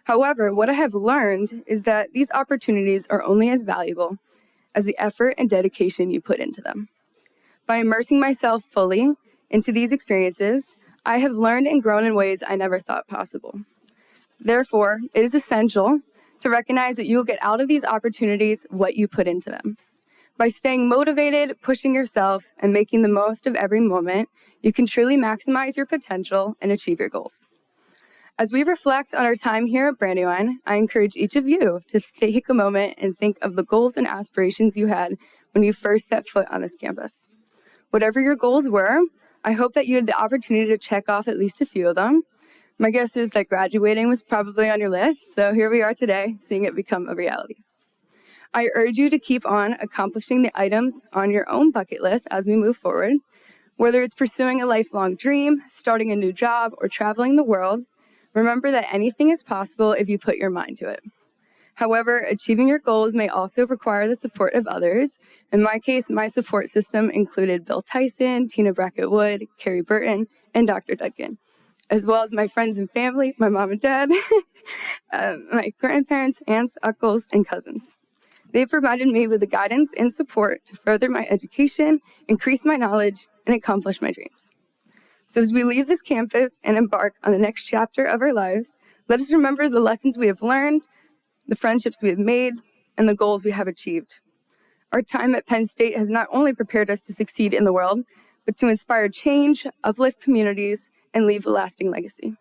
However, what I have learned is that these opportunities are only as valuable as the effort and dedication you put into them. By immersing myself fully into these experiences, I have learned and grown in ways I never thought possible. Therefore, it is essential to recognize that you will get out of these opportunities what you put into them. By staying motivated, pushing yourself, and making the most of every moment, you can truly maximize your potential and achieve your goals. As we reflect on our time here at Brandywine, I encourage each of you to take a moment and think of the goals and aspirations you had when you first set foot on this campus. Whatever your goals were, I hope that you had the opportunity to check off at least a few of them. My guess is that graduating was probably on your list, so here we are today, seeing it become a reality. I urge you to keep on accomplishing the items on your own bucket list as we move forward. Whether it's pursuing a lifelong dream, starting a new job, or traveling the world, remember that anything is possible if you put your mind to it. However, achieving your goals may also require the support of others. In my case, my support system included Bill Tyson, Tina Brackett-Wood, Carrie Burton, and Dr. Dudkin, as well as my friends and family, my mom and dad, my grandparents, aunts, uncles, and cousins. They've provided me with the guidance and support to further my education, increase my knowledge, and accomplish my dreams. So as we leave this campus and embark on the next chapter of our lives, let us remember the lessons we have learned, the friendships we have made, and the goals we have achieved. Our time at Penn State has not only prepared us to succeed in the world, but to inspire change, uplift communities, and leave a lasting legacy.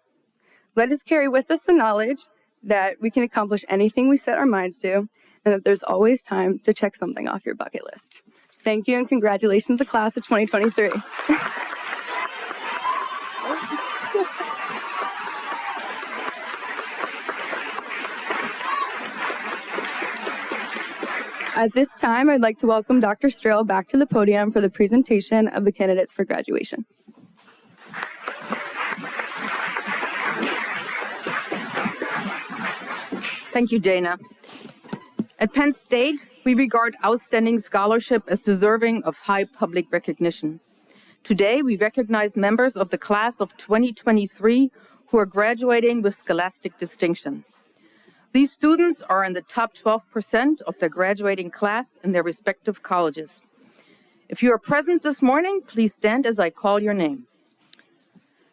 Let us carry with us the knowledge that we can accomplish anything we set our minds to, and that there's always time to check something off your bucket list. Thank you, and congratulations to class of 2023. At this time, I'd like to welcome Dr. Strahl back to the podium for the presentation of the candidates for graduation. Thank you, Dana. At Penn State, we regard outstanding scholarship as deserving of high public recognition. Today, we recognize members of the class of 2023 who are graduating with scholastic distinction. These students are in the top 12% of their graduating class in their respective colleges. If you are present this morning, please stand as I call your name.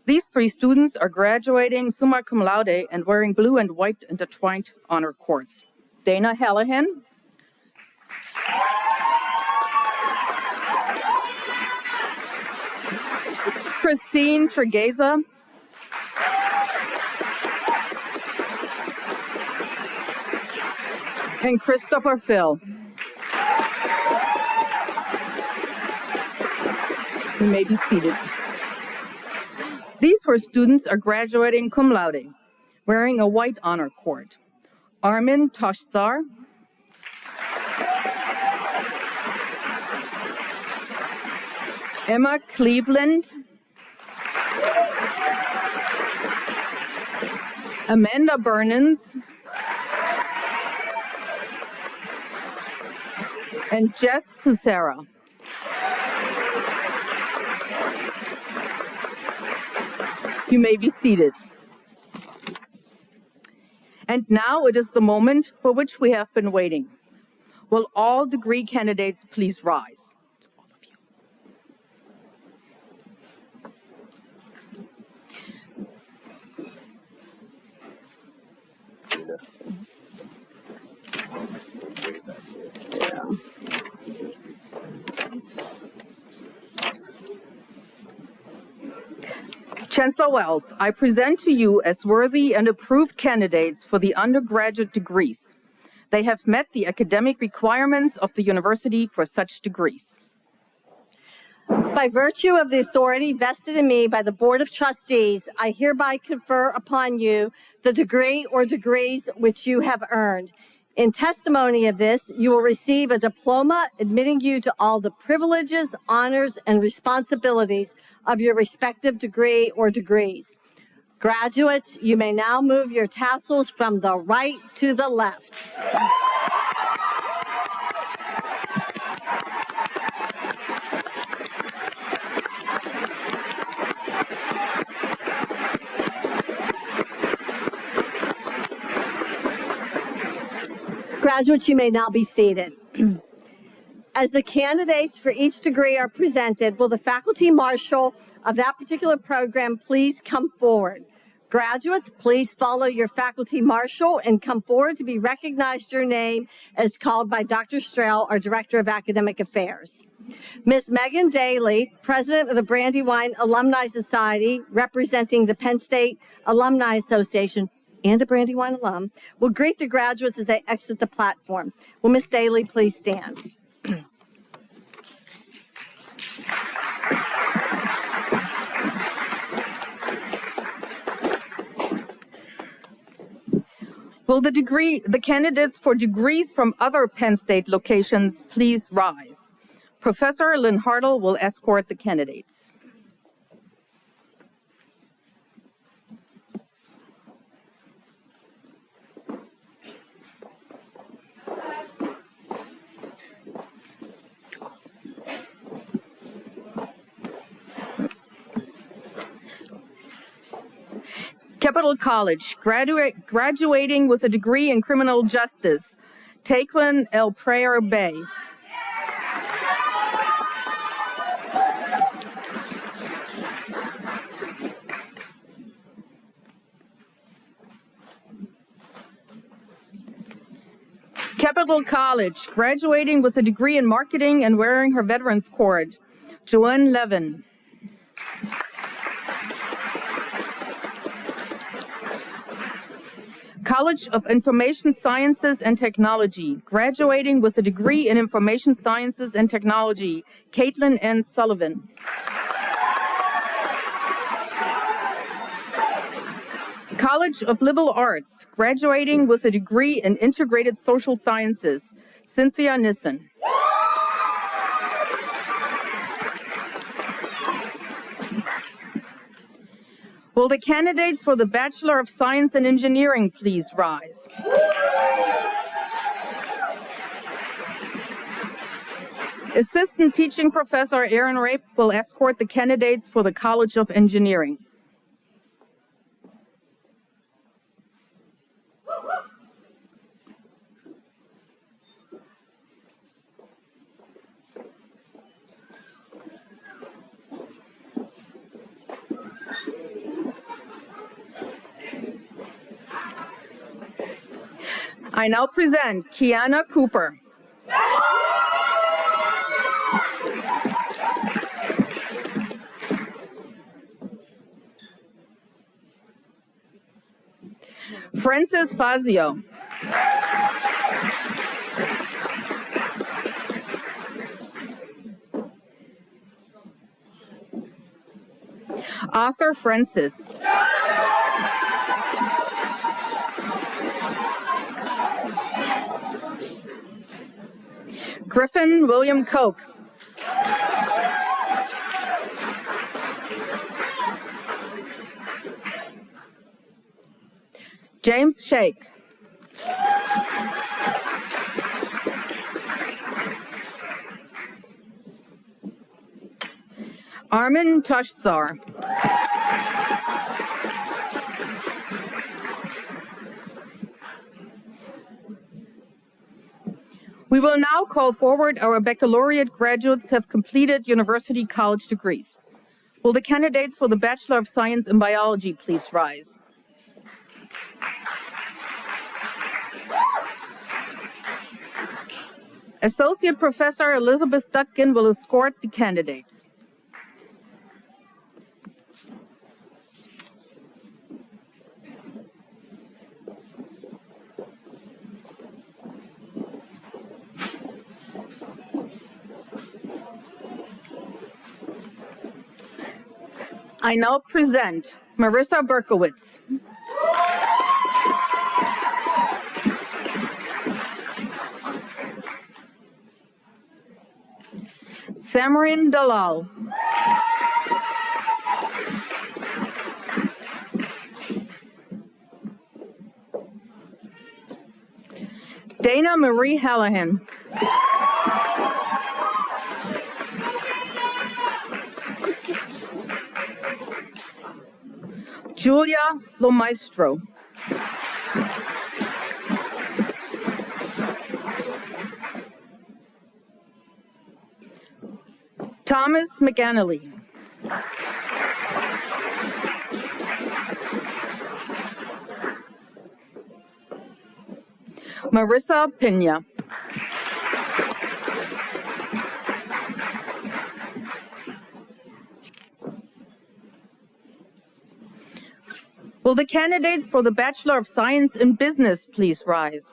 These three students are graduating summa cum laude and wearing blue and white intertwined honor cords. Dana Hallahan, Christine Tregeza, and Christopher Phil. You may be seated. These four students are graduating cum laude, wearing a white honor cord. Armin Toshzar, Emma Cleveland, Amanda Burnins, and Jess Kucera. You may be seated. And now it is the moment for which we have been waiting. Will all degree candidates please rise? Chancellor Wells, I present to you as worthy and approved candidates for the undergraduate degrees. They have met the academic requirements of the university for such degrees. By virtue of the authority vested in me by the Board of Trustees, I hereby confer upon you the degree or degrees which you have earned. In testimony of this, you will receive a diploma admitting you to all the privileges, honors, and responsibilities of your respective degree or degrees. Graduates, you may now move your tassels from the right to the left. Graduates, you may now be seated. As the candidates for each degree are presented, will the faculty marshal of that particular program please come forward? Graduates, please follow your faculty marshal and come forward to be recognized your name as called by Dr. Strahl, our Director of Academic Affairs. Ms. Megan Daly, President of the Brandywine Alumni Society, representing the Penn State Alumni Association, and a Brandywine alum, will greet the graduates as they exit the platform. Will Ms. Daly please stand? Will the candidates for degrees from other Penn State locations please rise? Professor Lynn Hartle will escort the candidates. Capital College, graduating with a degree in criminal justice, Taquan El Prayer Bay. Capital College, graduating with a degree in marketing and wearing her veterans cord, Joanne Levin. College of Information Sciences and Technology, graduating with a degree in Information Sciences and Technology, Caitlin N. Sullivan. College of Liberal Arts, graduating with a degree in Integrated Social Sciences, Cynthia Nissen. Will the candidates for the Bachelor of Science and Engineering please rise? Assistant Teaching Professor Aaron Rape will escort the candidates for the College of Engineering. I now present Kiana Cooper. Francis Fazio. Arthur Francis. Griffin William Koch. James Shake. Armin Toshzar. We will now call forward our baccalaureate graduates who have completed university college degrees. Will the candidates for the Bachelor of Science in Biology please rise? Associate Professor Elizabeth Dutkin will escort the candidates. I now present Marissa Berkowitz. Samarin Dalal. Dana Marie Hallahan. Julia Lo Maestro. Thomas McAnally. Marissa Pena. Will the candidates for the Bachelor of Science in Business please rise?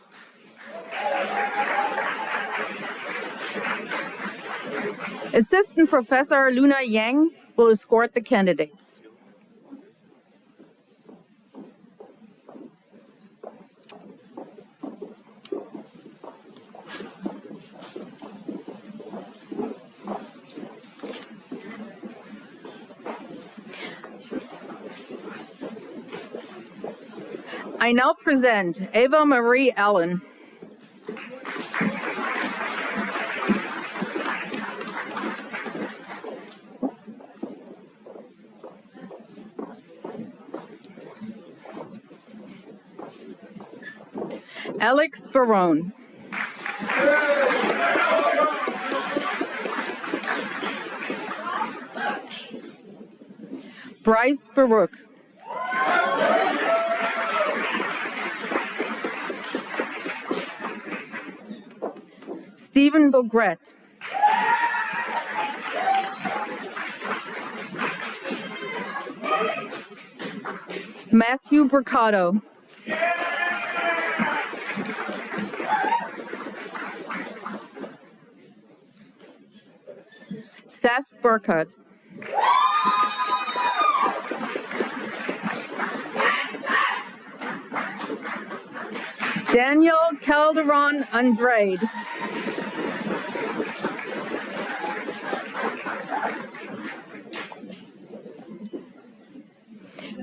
Assistant Professor Luna Yang will escort the candidates. I now present Ava Marie Allen. Alex Barone. Bryce Baruch. Stephen Bogret. Matthew Bricado. Seth Burkhardt. Daniel Calderon Andrade.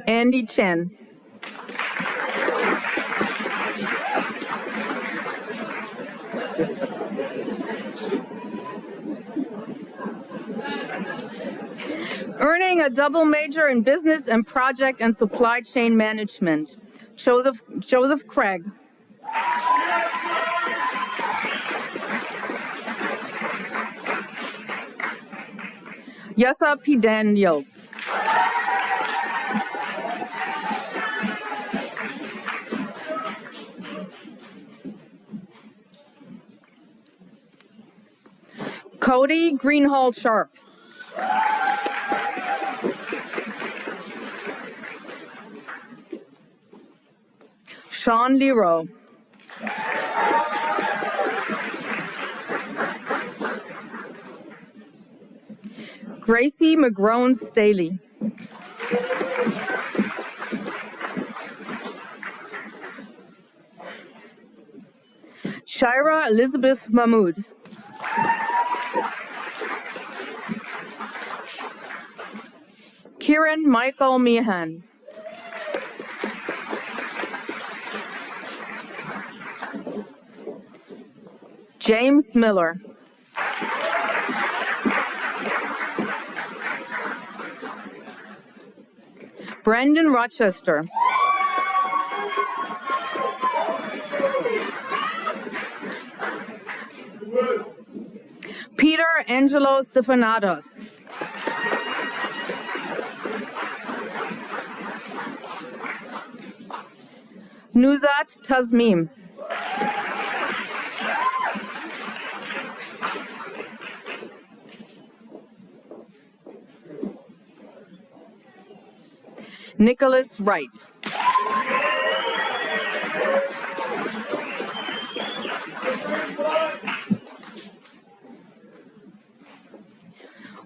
Andy Chen. Earning a double major in business and project and supply chain management, Joseph Craig. Yessa P. Daniels. Cody Greenhall Sharp. Sean Lero. Gracie McGrone Staley. Shira Elizabeth Mahmood. Kieran Michael Meehan. James Miller. Brandon Rochester. Peter Angelo Stefanatos. Nuzat Tasmim. Nicholas Wright.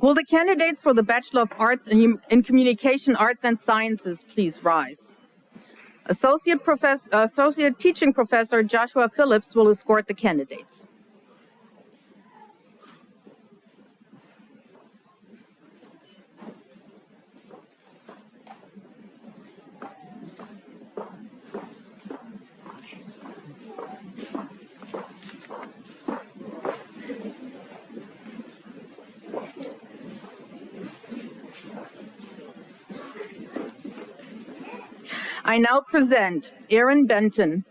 Will the candidates for the Bachelor of Arts in Communication Arts and Sciences please rise? Associate Teaching Professor Joshua Phillips will escort the candidates. I now present Aaron Benton.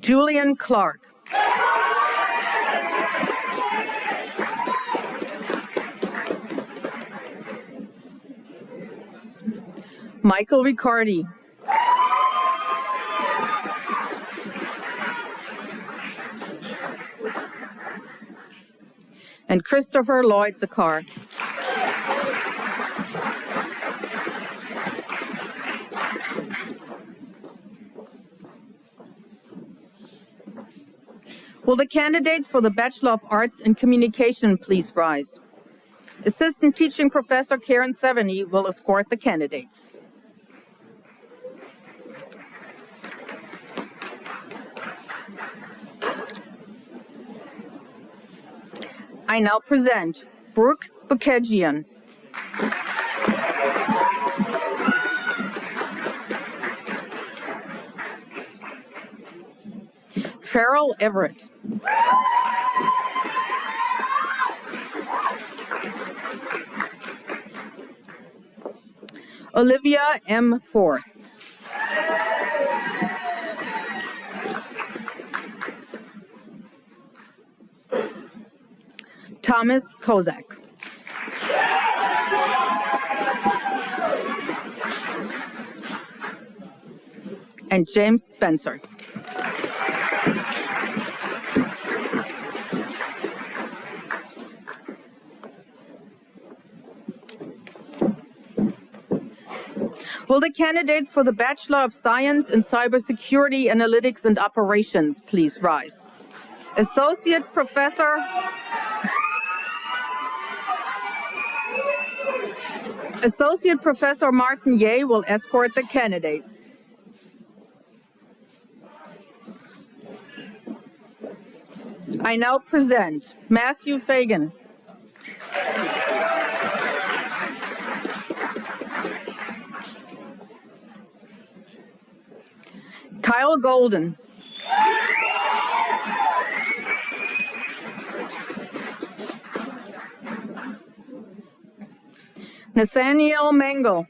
Julian Clark. Michael Riccardi. And Christopher Lloyd Zakar. Will the candidates for the Bachelor of Arts in Communication please rise? Assistant Teaching Professor Karen Seveny will escort the candidates. I now present Brooke Bukajian. Farrell Everett. Olivia M. Force. Thomas Kozak. And James Spencer. Will the candidates for the Bachelor of Science in Cybersecurity, Analytics, and Operations please rise? Associate Professor Martin Ye will escort the candidates. I now present Matthew Fagan. Kyle Golden. Nathaniel Mangle.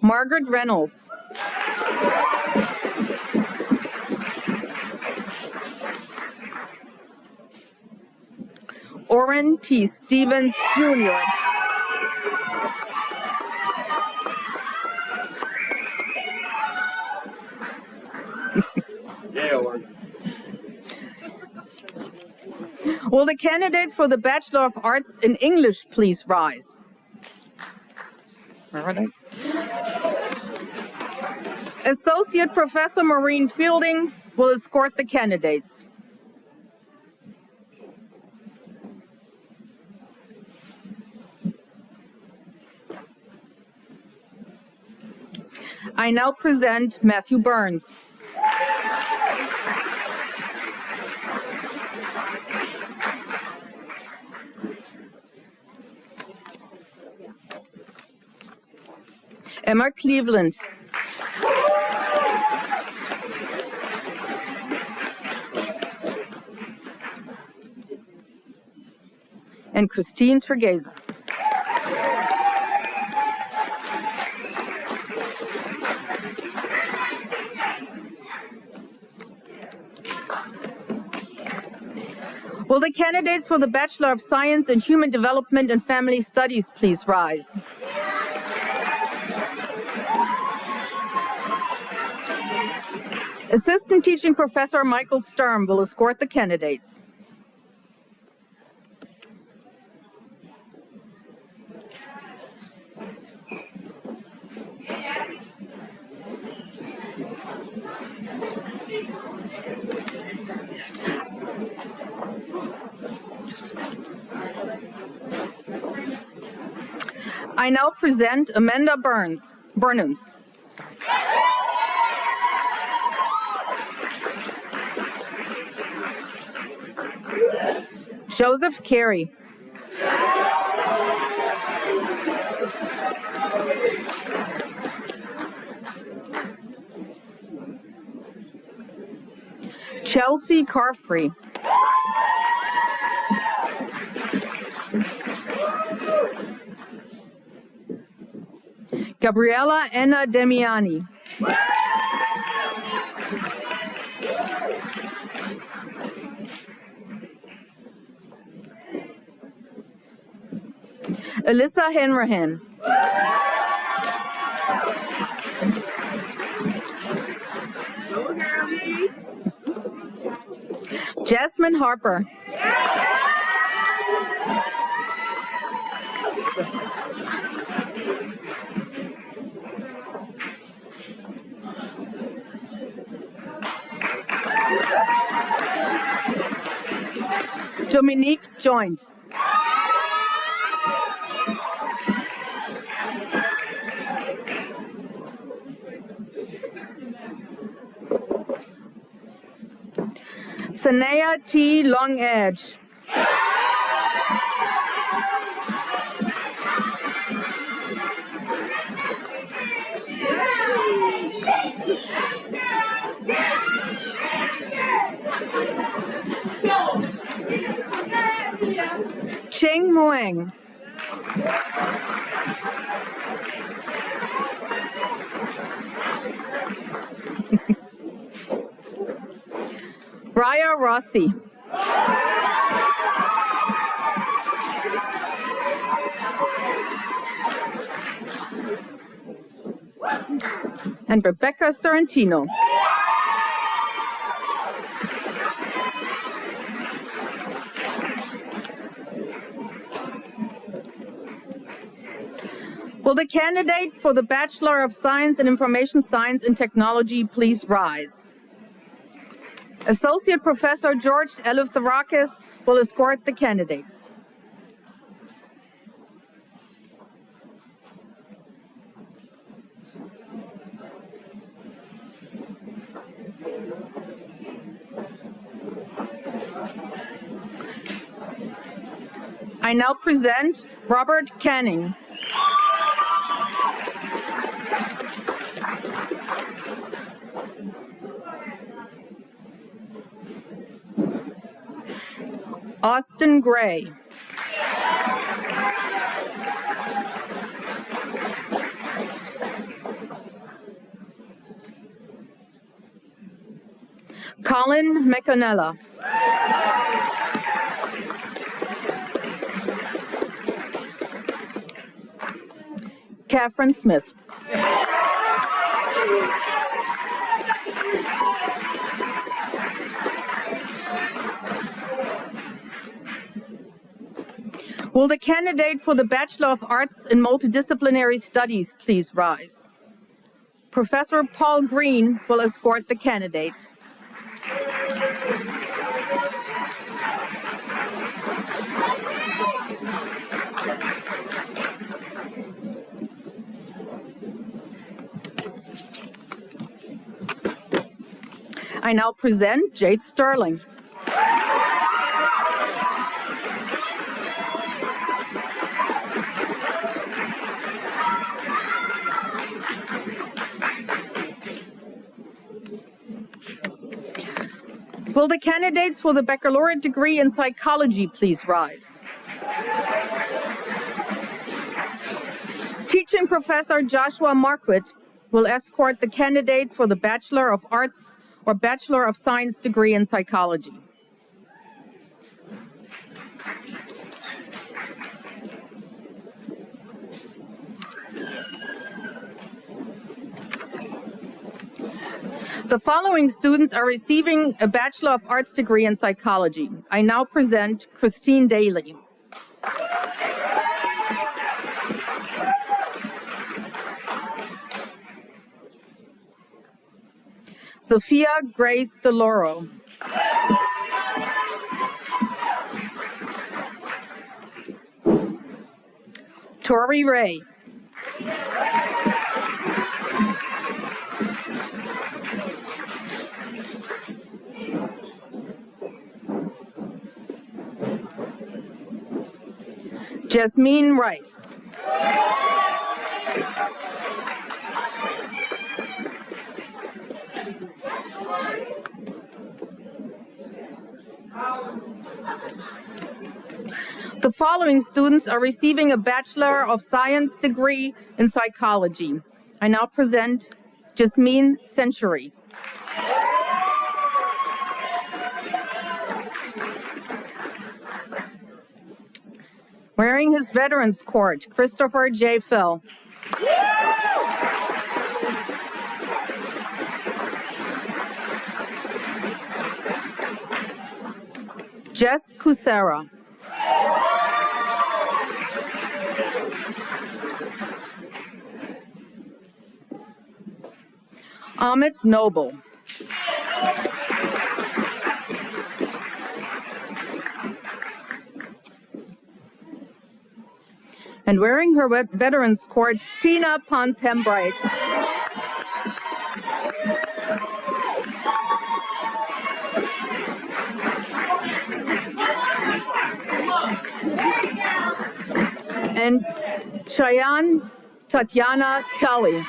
Margaret Reynolds. Orrin T. Stevens, Jr. Will the candidates for the Bachelor of Arts in English please rise? Where are they? Associate Professor Maureen Fielding will escort the candidates. I now present Matthew Burns. Emma Cleveland. And Christine Tregeisa. Will the candidates for the Bachelor of Science in Human Development and Family Studies please rise? Assistant Teaching Professor Michael Sturm will escort the candidates. I now present Amanda Burnens. Joseph Carey. Chelsea Carfrey. Gabriela Enna Demiani. Alyssa Henrahan. Jasmine Harper. Dominique Joint. Sanaya T. Long Edge. Cheng Muang. Briar Rossi. And Rebecca Sorrentino. Will the candidate for the Bachelor of Science in Information Science and Technology please rise? Associate Professor George Eleftherakis will escort the candidates. I now present Robert Canning. Austin Gray. Colin McConnella. Catherine Smith. Will the candidate for the Bachelor of Arts in Multidisciplinary Studies please rise? Professor Paul Green will escort the candidate. I now present Jade Sterling. Will the candidates for the baccalaureate degree in psychology please rise? Teaching Professor Joshua Marquardt will escort the candidates for the Bachelor of Arts or Bachelor of Science degree in psychology. The following students are receiving a Bachelor of Arts degree in psychology. I now present Christine Daly. Sophia Grace DeLoro. Tori Ray. Jasmine Rice. The following students are receiving a Bachelor of Science degree in psychology. I now present Jasmine Century. Wearing his Veterans Court, Christopher J. Phil. Jess Kusera. Amit Noble. And wearing her Veterans Court, Tina Pons Hembright. And Cheyenne Tatiana Tully.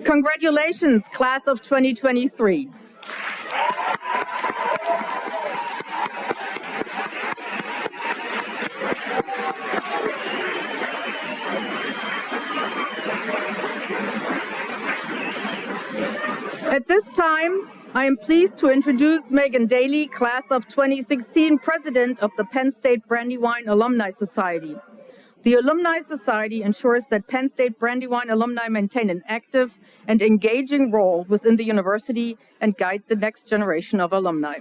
Congratulations, class of 2023. At this time, I am pleased to introduce Megan Daly, class of 2016, president of the Penn State Brandywine Alumni Society. The Alumni Society ensures that Penn State Brandywine alumni maintain an active and engaging role within the university and guide the next generation of alumni.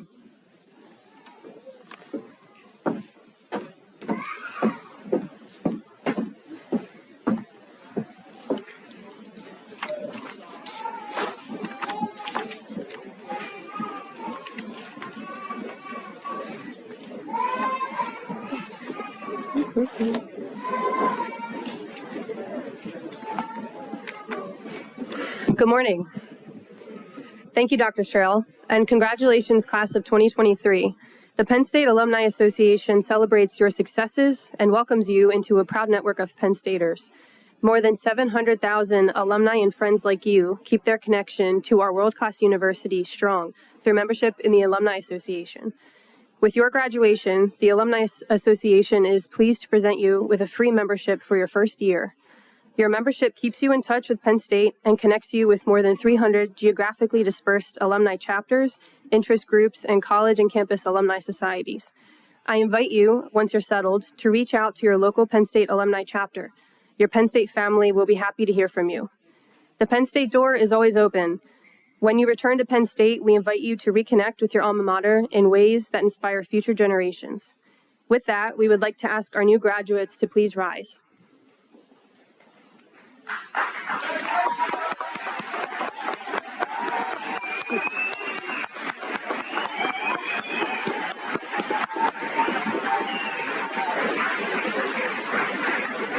Good morning. Thank you, Dr. Sherrill, and congratulations, class of 2023. The Penn State Alumni Association celebrates your successes and welcomes you into a proud network of Penn Staters. More than 700,000 alumni and friends like you keep their connection to our world-class university strong through membership in the Alumni Association. With your graduation, the Alumni Association is pleased to present you with a free membership for your first year. Your membership keeps you in touch with Penn State and connects you with more than 300 geographically dispersed alumni chapters, interest groups, and college and campus alumni societies. I invite you, once you're settled, to reach out to your local Penn State alumni chapter. Your Penn State family will be happy to hear from you. The Penn State door is always open. When you return to Penn State, we invite you to reconnect with your alma mater in ways that inspire future generations. With that, we would like to ask our new graduates to please rise.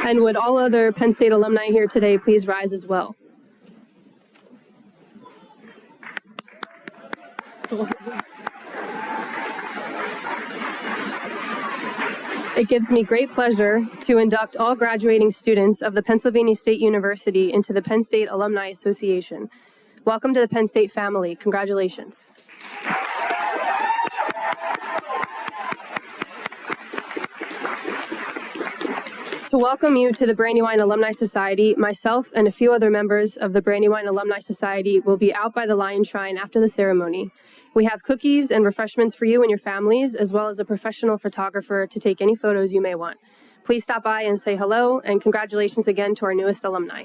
And would all other Penn State alumni here today please rise as well? It gives me great pleasure to induct all graduating students of the Pennsylvania State University into the Penn State Alumni Association. Welcome to the Penn State family. Congratulations. To welcome you to the Brandywine Alumni Society, myself and a few other members of the Brandywine Alumni Society will be out by the Lion Shrine after the ceremony. We have cookies and refreshments for you and your families, as well as a professional photographer to take any photos you may want. Please stop by and say hello, and congratulations again to our newest alumni.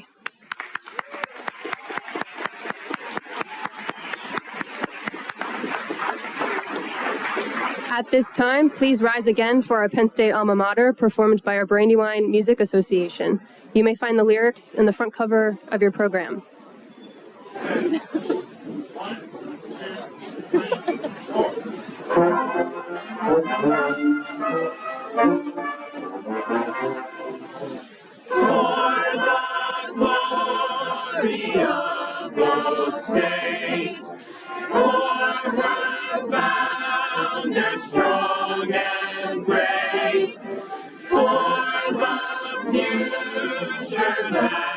At this time, please rise again for our Penn State alma mater, performed by our Brandywine Music Association. You may find the lyrics in the front cover of your program. For the glory of old states, for her founder strong and great, for the future that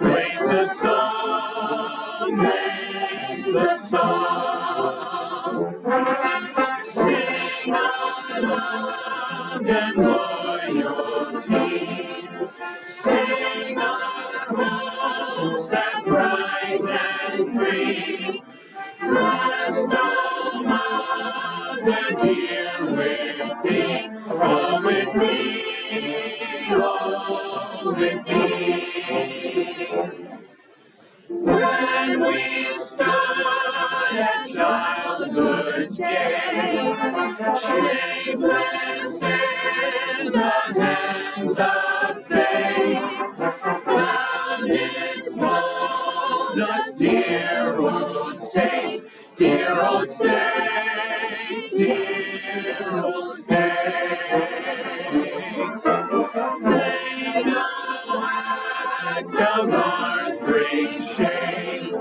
raise the song, raise the song. Sing our love and loyalty. Sing our hopes that bright and free. Rest, O Mother dear, with thee, oh with thee, oh with thee. When we stood at childhood's gate, shapeless in the hands of fate, thou didst mold us, dear old state, dear old state, dear old state. May no act of ours bring shame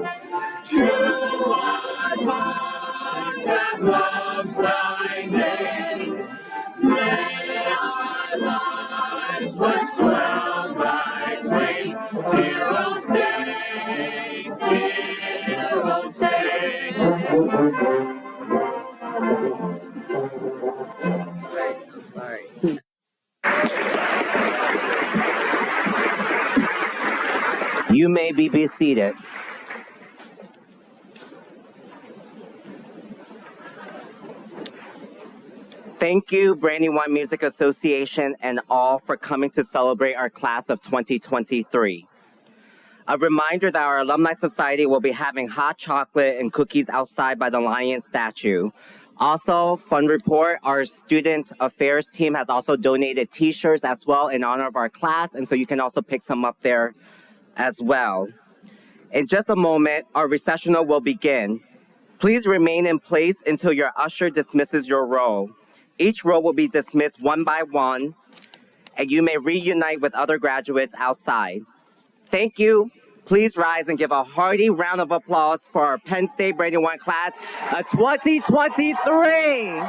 to our heart that loves thy name. May our lives but swell thy flame, dear old state, dear old state. I'm sorry. You may be seated. Thank you, Brandywine Music Association, and all for coming to celebrate our class of 2023. A reminder that our Alumni Society will be having hot chocolate and cookies outside by the lion statue. Also, fun report, our student affairs team has also donated t-shirts as well in honor of our class, and so you can also pick some up there as well. In just a moment, our recessional will begin. Please remain in place until your usher dismisses your row. Each row will be dismissed one by one, and you may reunite with other graduates outside. Thank you. Please rise and give a hearty round of applause for our Penn State Brandywine class of 2023.